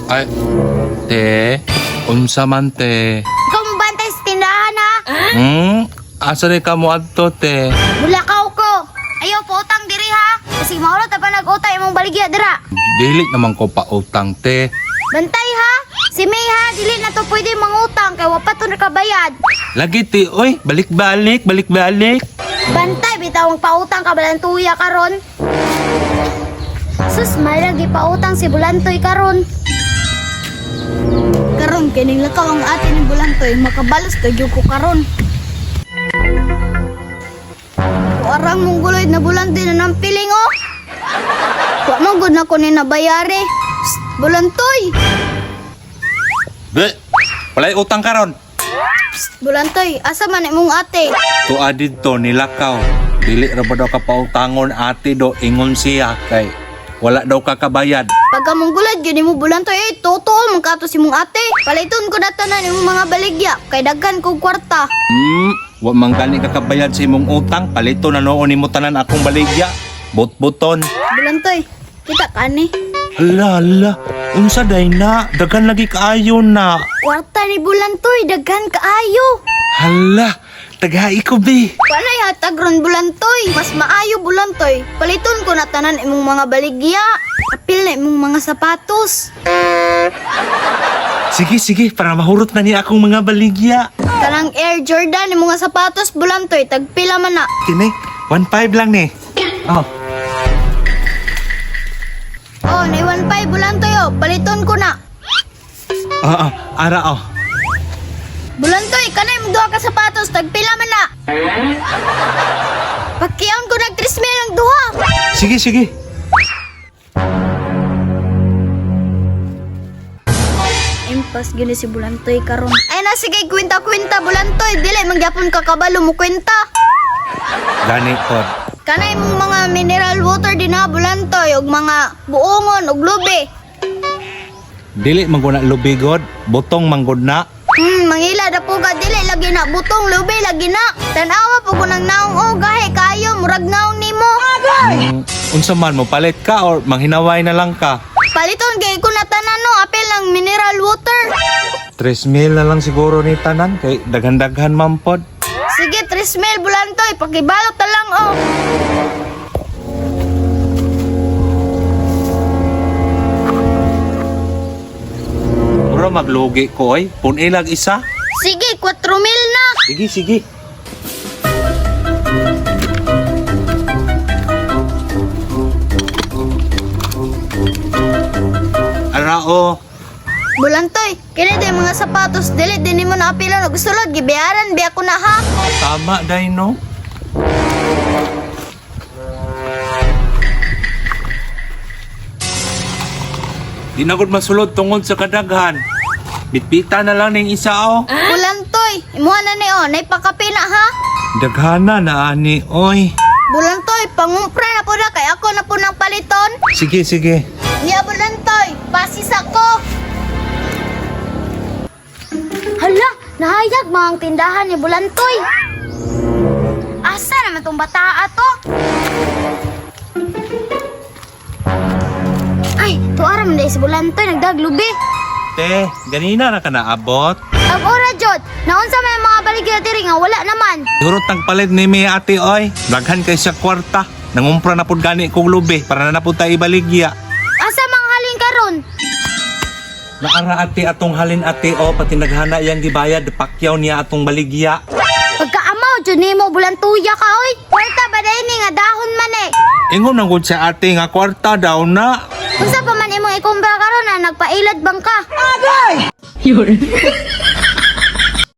Ay, te, unsa man te. Ikaw mo bantay sa tindahan ha? Asa rin ka mo adto te? Bulakaw ko. Ayaw po utang diri ha. Kasi maulot na pa nag-utay imong baligya dira. Dili naman ko pa utang te. Bantay ha. Si May ha, dili na to pwede mangutang kay wapat to nakabayad. Lagi ti, oy, balik-balik. Bantay, bitawang pautang ka balantuya karon. Sus, may lagi pautang si Bulantoy karon. Karon kining lakaw ang ate ni Bulantoy, makabalos to gyud ko karon. Warang mong guloy na Bulantoy na nampiling oh. Wa mo gud na ko ni nabayari. Psst, Bulantoy. Be, walay utang karon. Psst, Bulantoy, asa man imong ate? Tuwa dito nilakaw. Dili ra ba daw ka pautangon ate do ingon siya kay wala daw ka kabayad. Pagka mong gulad, yun mo Bulantoy, totoo mong kato si mong ate. Paliton ko na tanan imong mga baligya, kay daghan kong kwarta. Wa man gani ka kabayad sa imong utang, palito na noon nimo tanan akong baligya. Bot-buton. Bulantoy, kita ka ni. Hala, unsa day na? Daghan lagi kaayo na. Kwarta ni Bulantoy, daghan kaayo. Hala, tagay ko be. Walay hatag ron Bulantoy, mas maayo Bulantoy. Paliton ko na tanan imong mga baligya. Apil na imong mga sapatos. Sige, para mahurot na niya akong mga baligya. Kanang Air Jordan imong mga sapatos Bulantoy, tagpila man na. Kini, 1.5 lang ni. Oh, Oh, na 1.5 Bulantoy oh, paliton ko na. ara oh. Bulantoy, kanay mong duha ka sapatos, tagpila man na. Pagkiyaon ko nag 3 mil ang duha. Sige. Impas gini si Bulantoy karon. Ay na sige kwenta-kwenta Bulantoy, dili mangyapon ka kabalo mo kwenta. Gani pod. Kanay mong mga mineral water din ha Bulantoy ug mga buongon ug lubi. Dili man ko na lubigod, butong manggod na. Mangila na po ka dili lagi na butong lubi lagi na. Tanawa po ko nang naong oh gahe kayo murag naong nimo. Unsa man mo palit ka or manghinaway na lang ka? Paliton kay ko na tanan no apel ng mineral water. 3,000 na lang siguro ni tanan kay daghan-daghan man pod. Sige 3 mil Bulantoy, pakibalot na lang oh. Mura maglugi ko oy, punilag isa. Sige 4 mil na. Sige. Arao. Bulantoy, kini day mga sapatos dili din mo na apila og sulod gibayaran biya ko na ha. Tama day no. Di na gud masulod tungod sa kadaghan. Bitbita na lang ning isa oh. Bulantoy, imuha na ni oh, naipakapina ha. Daghana na ani oy. Bulantoy, pangumpra na po na kay ako na po ng paliton. Sige. Niya Bulantoy, pasis ako. Hala, nahayag mga ang tindahan ni Bulantoy. Asa naman tong bata ato? Ay, tuara man dahil si Bulantoy, nagdaglubi. Te, ganina na ka naabot. Ag-ora, Jod, naunsa may mga baligya diri nga wala naman. Siguro tagpalit ni mi ate oy. Daghan kay siya kwarta. Nangumpra na pud gani kong lubi para na pud tayo ibaligya. Asa mang halin karon? Naara ate atong halin ate o pati naghana yang gibayad pakyaw niya atong baligya. Pagkaamaw, Jod nimo Bulantuya ka oy. Kwarta ba dahil ni nga dahon man eh. Ingon nang gud sa ate nga kwarta daw na. Unsa pa man imong ikumbra karon na nagpailad bang ka? Agay!